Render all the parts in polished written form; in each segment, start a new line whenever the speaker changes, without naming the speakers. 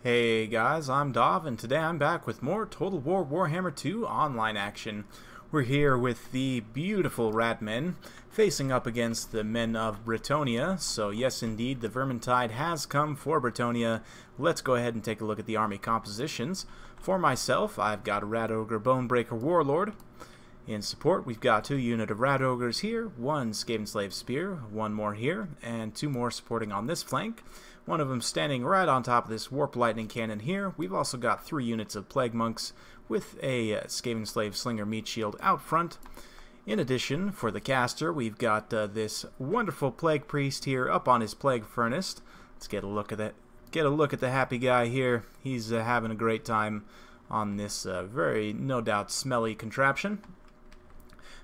Hey guys, I'm Dov, and today I'm back with more Total War Warhammer 2 online action. We're here with the beautiful rat men facing up against the men of Bretonnia. So yes indeed, the Vermintide has come for Bretonnia. Let's go ahead and take a look at the army compositions. For myself, I've got a Rat Ogre Bonebreaker Warlord. In support, we've got 2 units of Rat Ogres here, 1 Skaven Slave Spear, 1 more here, and 2 more supporting on this flank. One of them standing right on top of this Warp Lightning Cannon here. We've also got 3 units of Plague Monks with a Skaven Slave Slinger Meat Shield out front. In addition, for the caster, we've got this wonderful Plague Priest here up on his Plague Furnace. Let's get a look at that. Get a look at the happy guy here. He's having a great time on this very, no doubt, smelly contraption.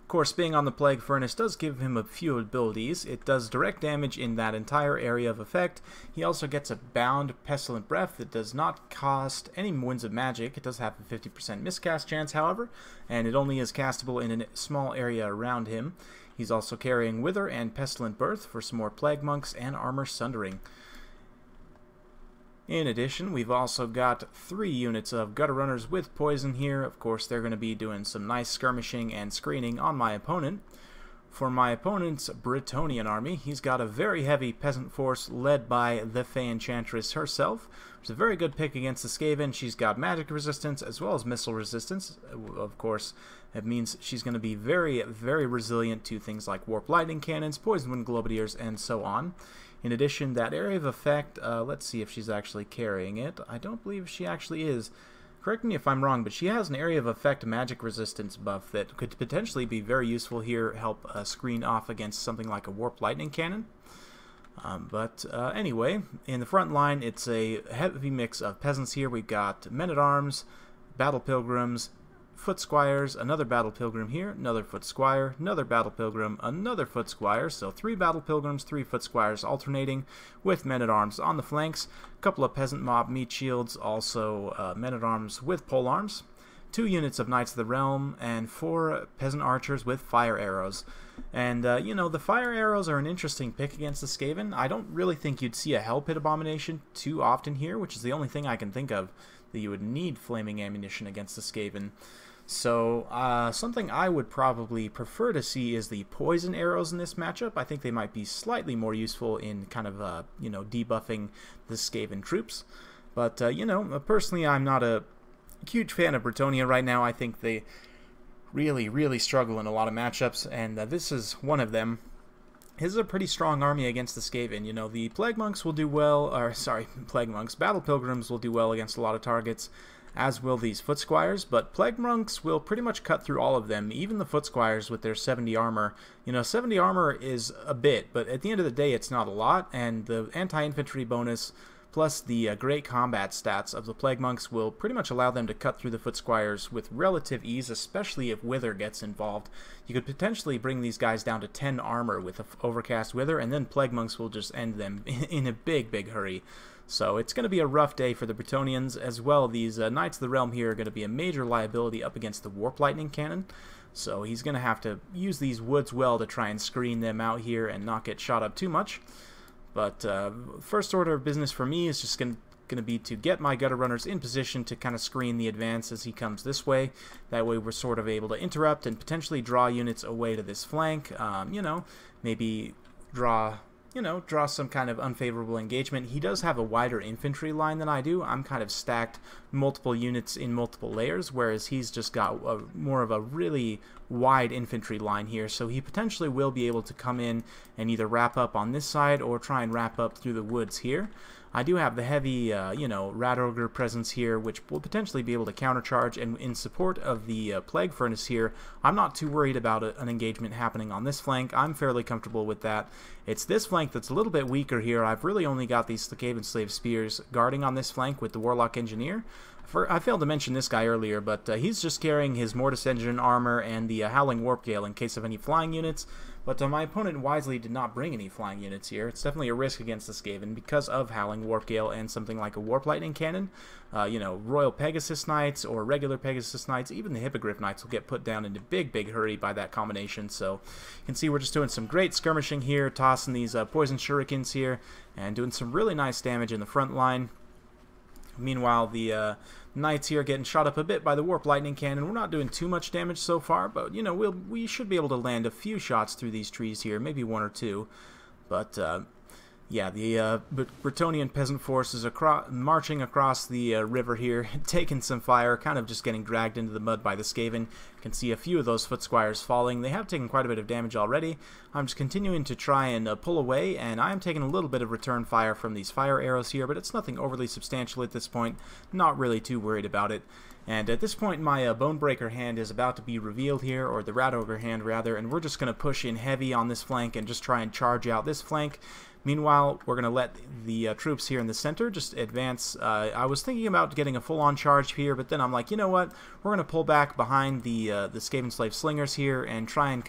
Of course, being on the Plague Furnace does give him a few amisbilities. It does direct damage in that entire area of effect. He also gets a bound Pestilent Breath that does not cost any Winds of Magic. It does have a 50% miscast chance, however, and it only is castable in a small area around him. He's also carrying Wither and Pestilent Birth for some more Plague Monks and Armor Sundering. In addition, we've also got 3 units of Gutter Runners with Poison here. Of course, they're going to be doing some nice skirmishing and screening on my opponent. For my opponent's Bretonnian army, he's got a very heavy peasant force led by the Fae Enchantress herself. It's a very good pick against the Skaven. She's got magic resistance as well as missile resistance. Of course, it means she's going to be very, very resilient to things like Warp Lightning Cannons, Poison Wind Globadiers, and so on. In addition, that area of effect, let's see if she's actually carrying it. I don't believe she actually is. Correct me if I'm wrong, but she has an area of effect magic resistance buff that could potentially be very useful here, help screen off against something like a Warp Lightning Cannon. Anyway, in the front line, it's a heavy mix of peasants here. We've got men-at-arms, battle pilgrims, foot squires, another battle pilgrim here, another foot squire, another battle pilgrim, another foot squire. So 3 battle pilgrims, 3 foot squires alternating with men-at-arms on the flanks. A couple of peasant mob meat shields, also men-at-arms with polearms. 2 units of Knights of the Realm, and 4 peasant archers with fire arrows. And, you know, the fire arrows are an interesting pick against the Skaven. I don't really think you'd see a Hell Pit Abomination too often here, which is the only thing I can think of that you would need flaming ammunition against the Skaven. So, something I would probably prefer to see is the poison arrows in this matchup. I think they might be slightly more useful in kind of, you know, debuffing the Skaven troops. But, you know, personally, I'm not a huge fan of Bretonnia right now. I think they really struggle in a lot of matchups, and this is one of them. This is a pretty strong army against the Skaven. You know, the Plague Monks will do well, or sorry, Plague Monks, Battle Pilgrims will do well against a lot of targets, as will these Foot Squires, but Plague Monks will pretty much cut through all of them, even the Foot Squires with their 70 armor. You know, 70 armor is a bit, but at the end of the day, it's not a lot, and the anti-infantry bonus plus the great combat stats of the Plague Monks will pretty much allow them to cut through the Foot Squires with relative ease, especially if Wither gets involved. You could potentially bring these guys down to 10 armor with an Overcast Wither, and then Plague Monks will just end them in a big hurry. So it's going to be a rough day for the Bretonnians as well. These Knights of the Realm here are going to be a major liability up against the Warp Lightning Cannon. So he's going to have to use these woods well to try and screen them out here and not get shot up too much. But first order of business for me is just going to be to get my Gutter Runners in position to kind of screen the advance as he comes this way. That way we're sort of able to interrupt and potentially draw units away to this flank. You know, maybe draw some kind of unfavorable engagement. He does have a wider infantry line than I do. I'm kind of stacked multiple units in multiple layers, whereas he's just got more of a really wide infantry line here, so he potentially will be able to come in and either wrap up on this side or try and wrap up through the woods here. I do have the heavy, you know, Rat Ogre presence here, which will potentially be able to countercharge, and in support of the Plague Furnace here, I'm not too worried about an engagement happening on this flank. I'm fairly comfortable with that. It's this flank that's a little bit weaker here. I've really only got these Skaven Slave Spears guarding on this flank with the Warlock Engineer. I failed to mention this guy earlier, but he's just carrying his Mortis Engine armor and the Howling Warp Gale in case of any flying units. But my opponent wisely did not bring any flying units here. It's definitely a risk against the Skaven because of Howling Warp Gale and something like a Warp Lightning Cannon. You know, Royal Pegasus Knights or regular Pegasus Knights, even the Hippogriff Knights will get put down in a big hurry by that combination. So you can see we're just doing some great skirmishing here, tossing these poison shurikens here, and doing some really nice damage in the front line. Meanwhile, the Knights here getting shot up a bit by the Warp Lightning Cannon. We're not doing too much damage so far, but, you know, we should be able to land a few shots through these trees here, maybe one or two. But, yeah, the Bretonnian peasant force is marching across the river here, taking some fire, kind of just getting dragged into the mud by the Skaven. You can see a few of those foot squires falling. They have taken quite a bit of damage already. I'm just continuing to try and pull away, and I'm taking a little bit of return fire from these fire arrows here, but it's nothing overly substantial at this point. Not really too worried about it. And at this point, my Bonebreaker hand is about to be revealed here, or the Rat Ogre hand rather, and we're just going to push in heavy on this flank and just try and charge out this flank. Meanwhile, we're going to let the troops here in the center just advance. I was thinking about getting a full-on charge here, but then I'm like, you know what? We're going to pull back behind the Skaven Slave Slingers here and try and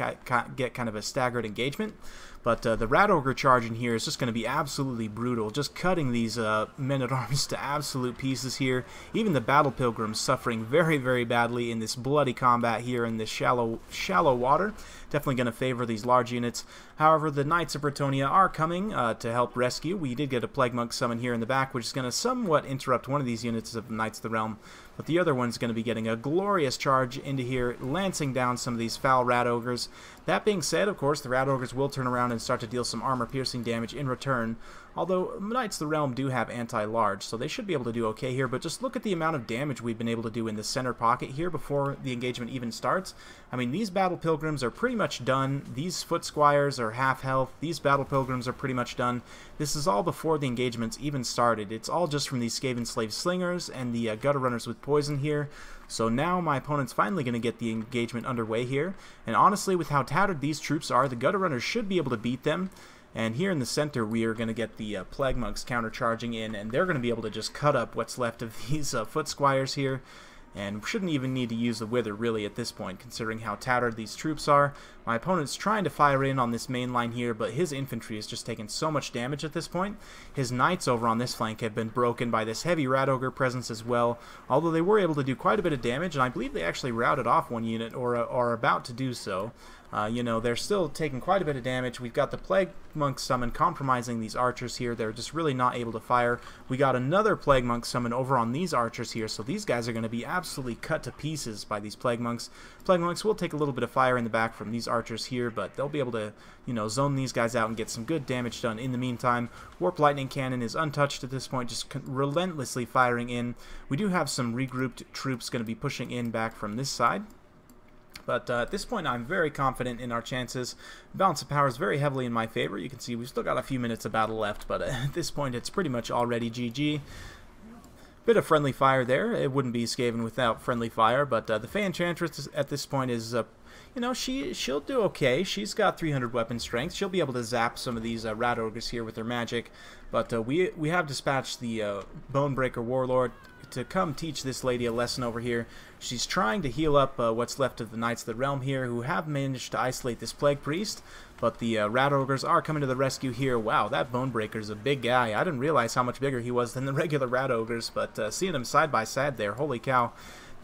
get kind of a staggered engagement. But the Rat Ogre charge in here is just going to be absolutely brutal, just cutting these men-at-arms to absolute pieces here. Even the Battle Pilgrims suffering very, very badly in this bloody combat here in this shallow water. Definitely going to favor these large units. However, the Knights of Bretonnia are coming to help rescue. We did get a Plague Monk summon here in the back, which is going to somewhat interrupt one of these units of the Knights of the Realm. But the other one's going to be getting a glorious charge into here, lancing down some of these foul Rat Ogres. That being said, of course, the Rat Ogres will turn around and start to deal some armor-piercing damage in return. Although Knights of the Realm do have anti-large, so they should be able to do okay here. But just look at the amount of damage we've been able to do in the center pocket here before the engagement even starts. I mean, these Battle Pilgrims are pretty much done. These Foot Squires are half health. These Battle Pilgrims are pretty much done. This is all before the engagements even started. It's all just from these Skaven Slave Slingers and the Gutter Runners with poison here. So now my opponent's finally going to get the engagement underway here. And honestly, with how tattered these troops are, the Gutter Runners should be able to beat them. And here in the center, we are going to get the Plague Monks countercharging in, and they're going to be able to just cut up what's left of these Foot Squires here. And shouldn't even need to use the Wither, really, at this point, considering how tattered these troops are. My opponent's trying to fire in on this main line here, but his infantry is just taking so much damage at this point. His Knights over on this flank have been broken by this heavy Rat Ogre presence as well, although they were able to do quite a bit of damage, and I believe they actually routed off one unit, or are about to do so. You know, they're still taking quite a bit of damage. We've got the Plague Monk summon compromising these archers here. They're just really not able to fire. We got another Plague Monk summon over on these archers here, so these guys are going to be absolutely cut to pieces by these Plague Monks. Plague Monks will take a little bit of fire in the back from these archers here, but they'll be able to, you know, zone these guys out and get some good damage done in the meantime. Warp Lightning Cannon is untouched at this point, just relentlessly firing in. We do have some regrouped troops going to be pushing in back from this side. But at this point, I'm very confident in our chances. Balance of power is very heavily in my favor. You can see we've still got a few minutes of battle left, but at this point, it's pretty much already GG. Bit of friendly fire there. It wouldn't be Skaven without friendly fire, but the Fae Enchantress at this point is, you know, she'll do okay. She's got 300 weapon strength. She'll be able to zap some of these Rat Ogres here with her magic. But we have dispatched the Bonebreaker Warlord to come teach this lady a lesson over here. She's trying to heal up what's left of the Knights of the Realm here, who have managed to isolate this Plague Priest, but the Rat Ogres are coming to the rescue here. Wow, that Bonebreaker is a big guy. I didn't realize how much bigger he was than the regular Rat Ogres, but seeing them side by side there, holy cow.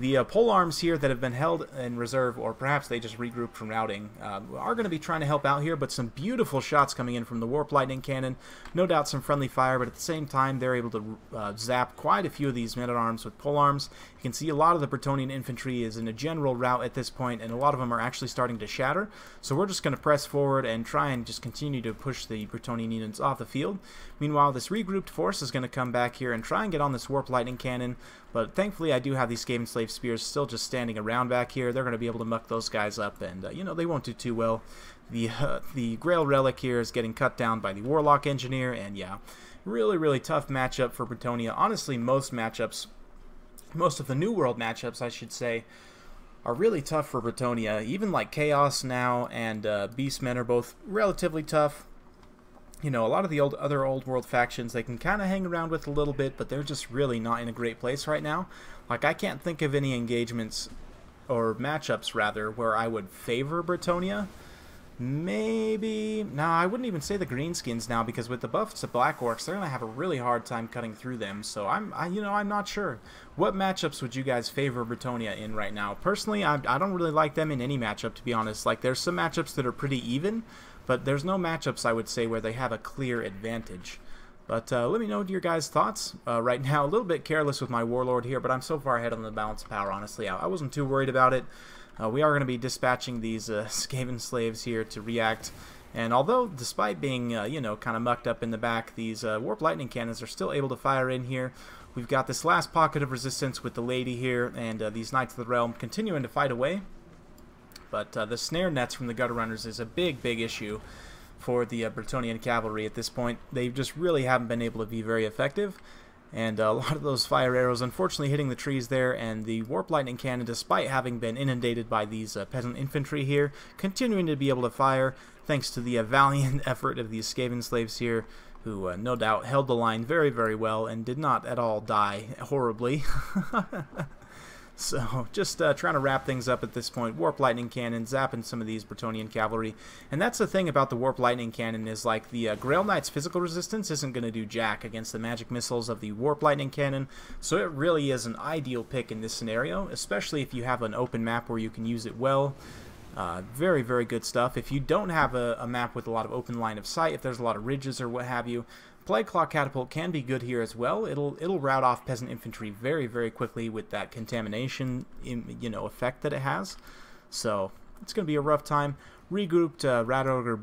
The polearms here that have been held in reserve, or perhaps they just regrouped from routing, are going to be trying to help out here, but some beautiful shots coming in from the Warp Lightning Cannon. No doubt some friendly fire, but at the same time, they're able to zap quite a few of these men-at-arms with polearms. You can see a lot of the Bretonnian infantry is in a general rout at this point, and a lot of them are actually starting to shatter. So we're just going to press forward and try and just continue to push the Bretonnian units off the field. Meanwhile, this regrouped force is going to come back here and try and get on this Warp Lightning Cannon, but thankfully I do have these Skaven Slave Spears still just standing around back here. They're going to be able to muck those guys up, and you know, they won't do too well. The Grail Relic here is getting cut down by the Warlock Engineer, and yeah, really tough matchup for Bretonnia. Honestly, most of the New World matchups, I should say, are really tough for Bretonnia. Even like Chaos now and Beastmen are both relatively tough. You know, a lot of the other old world factions they can kind of hang around with a little bit, but they're just really not in a great place right now. Like, I can't think of any engagements, or matchups rather, where I would favor Bretonnia. Maybe... No, I wouldn't even say the Greenskins now, because with the buffs to Black Orcs, they're going to have a really hard time cutting through them. So I'm not sure. What matchups would you guys favor Bretonnia in right now? Personally, I don't really like them in any matchup, to be honest. Like, there's some matchups that are pretty even, but there's no matchups, I would say, where they have a clear advantage. But let me know your guys' thoughts. Right now, a little bit careless with my Warlord here, but I'm so far ahead on the balance of power, honestly. I wasn't too worried about it. We are going to be dispatching these Skaven slaves here to react. And although, despite being, you know, kind of mucked up in the back, these Warp Lightning Cannons are still able to fire in here. We've got this last pocket of resistance with the lady here, and these Knights of the Realm continuing to fight away. But the snare nets from the Gutter Runners is a big, big issue for the Bretonnian cavalry at this point. They just really haven't been able to be very effective. And a lot of those fire arrows unfortunately hitting the trees there, and the Warp Lightning Cannon, despite having been inundated by these peasant infantry here, continuing to be able to fire thanks to the valiant effort of these Skaven slaves here, who no doubt held the line very, very well and did not at all die horribly. So, just trying to wrap things up at this point. Warp Lightning Cannon, zapping some of these Bretonnian cavalry. And that's the thing about the Warp Lightning Cannon, is like the Grail Knight's physical resistance isn't going to do jack against the magic missiles of the Warp Lightning Cannon. So it really is an ideal pick in this scenario, especially if you have an open map where you can use it well. Very, very good stuff. If you don't have a map with a lot of open line of sight, if there's a lot of ridges or what have you, Plague Claw Catapult can be good here as well. It'll rout off peasant infantry very, very quickly with that contamination, effect that it has. So it's going to be a rough time. Regrouped Rat Ogre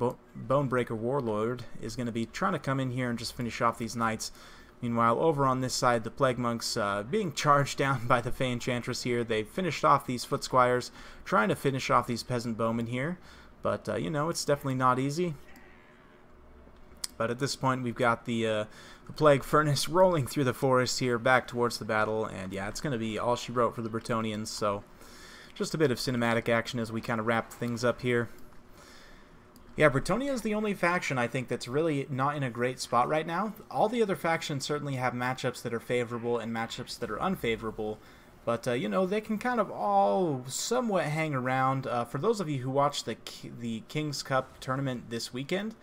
Bonebreaker Warlord is going to be trying to come in here and just finish off these knights. Meanwhile, over on this side, the Plague Monks being charged down by the Fae Enchantress here. They've finished off these Foot Squires, trying to finish off these Peasant Bowmen here. But, it's definitely not easy. But at this point, we've got the Plague Furnace rolling through the forest here, back towards the battle. And yeah, it's going to be all she wrote for the Bretonnians. So just a bit of cinematic action as we kind of wrap things up here. Yeah, Bretonnia is the only faction, I think, that's really not in a great spot right now. All the other factions certainly have matchups that are favorable and matchups that are unfavorable. But, they can kind of all somewhat hang around. For those of you who watched the King's Cup tournament this weekend,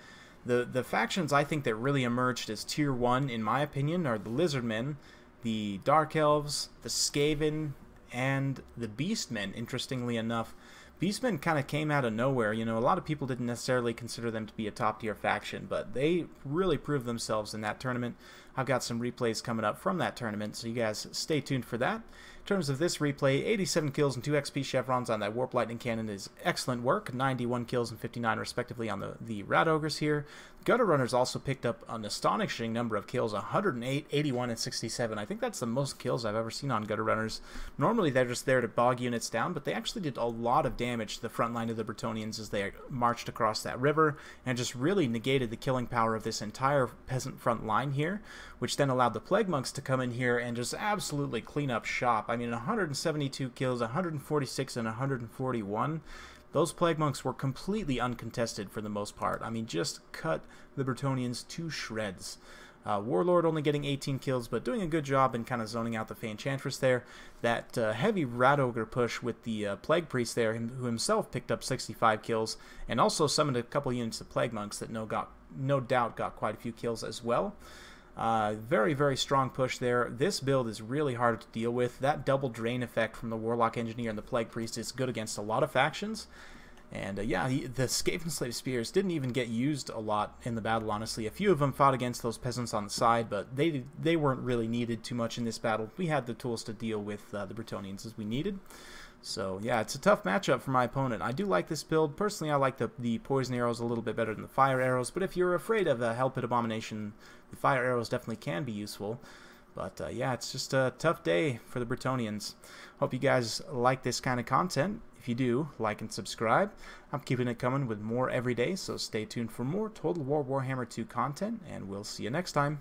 the factions I think that really emerged as Tier 1, in my opinion, are the Lizardmen, the Dark Elves, the Skaven, and the Beastmen, interestingly enough. Beastmen kind of came out of nowhere. A lot of people didn't necessarily consider them to be a top-tier faction, but they really proved themselves in that tournament. I've got some replays coming up from that tournament, so you guys stay tuned for that. In terms of this replay, 87 kills and 2 XP chevrons on that Warp Lightning Cannon is excellent work. 91 kills and 59 respectively on the Rat Ogres here. Gutter Runners also picked up an astonishing number of kills, 108, 81, and 67. I think that's the most kills I've ever seen on Gutter Runners. Normally they're just there to bog units down, but they actually did a lot of damage to the front line of the Bretonnians as they marched across that river, and just really negated the killing power of this entire peasant front line here, which then allowed the Plague Monks to come in here and just absolutely clean up shop. I mean, 172 kills, 146, and 141. Those Plague Monks were completely uncontested for the most part. I mean, just cut the Bretonnians to shreds. Warlord only getting 18 kills, but doing a good job in kind of zoning out the Fae Enchantress there. That heavy Rat Ogre push with the Plague Priest there, who himself picked up 65 kills, and also summoned a couple units of Plague Monks that no doubt got quite a few kills as well. Very, very strong push there. This build is really hard to deal with. That double drain effect from the Warlock Engineer and the Plague Priest is good against a lot of factions. And yeah, the Skaven Slave Spears didn't even get used a lot in the battle, honestly. A few of them fought against those peasants on the side, but they weren't really needed too much in this battle. We had the tools to deal with the Bretonnians as we needed. So yeah, it's a tough matchup for my opponent. I do like this build. Personally, I like the poison arrows a little bit better than the fire arrows, but if you're afraid of a Hell Pit Abomination, the fire arrows definitely can be useful. But yeah, it's just a tough day for the Bretonnians. Hope you guys like this kind of content. If you do, like and subscribe. I'm keeping it coming with more every day, so stay tuned for more Total War Warhammer 2 content, and we'll see you next time.